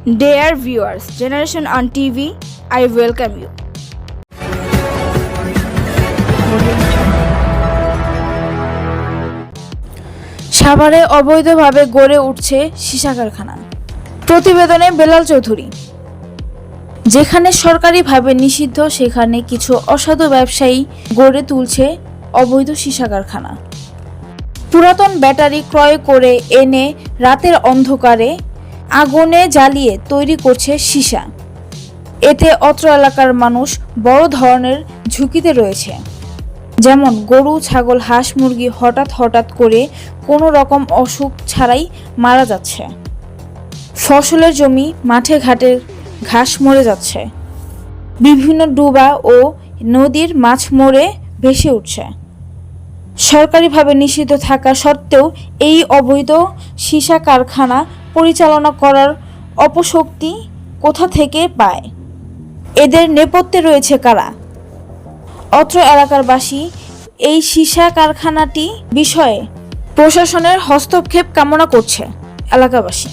Dear viewers, Generation on TV, I welcome you. সাভারে অবৈধভাবে গড়ে উঠছে সীসা কারখানা। প্রতিবেদনে বেলাল চৌধুরী। যেখানে সরকারিভাবে নিষিদ্ধ সেখানে কিছু অসাধু ব্যবসায়ী গড়ে তুলছে অবৈধ সীসা কারখানা। পুরাতন ব্যাটারি ক্রয় করে এনে রাতের অন্ধকারে আগুনে জ্বালিয়ে তৈরি করছে সীসা। এতে অত্র এলাকার মানুষ বড় ধরনের ঝুঁকিতে রয়েছে। যেমন গরু, ছাগল, হাঁস, মুরগি হঠাৎ করে কোনো রকম অসুখ ছাড়াই মারা যাচ্ছে। ফসলের জমি, মাঠে ঘাটের ঘাস মরে যাচ্ছে। বিভিন্ন ডুবা ও নদীর মাছ মরে ভেসে উঠছে। সরকারিভাবে নিষিদ্ধ থাকা সত্ত্বেও এই অবৈধ সীসা কারখানা পরিচালনা করার অপশক্তি কোথা থেকে পায়? এদের নেপথ্যে রয়েছে কারা? অত্র এলাকারবাসী এই সীসা কারখানাটি বিষয়ে প্রশাসনের হস্তক্ষেপ কামনা করছে এলাকাবাসী।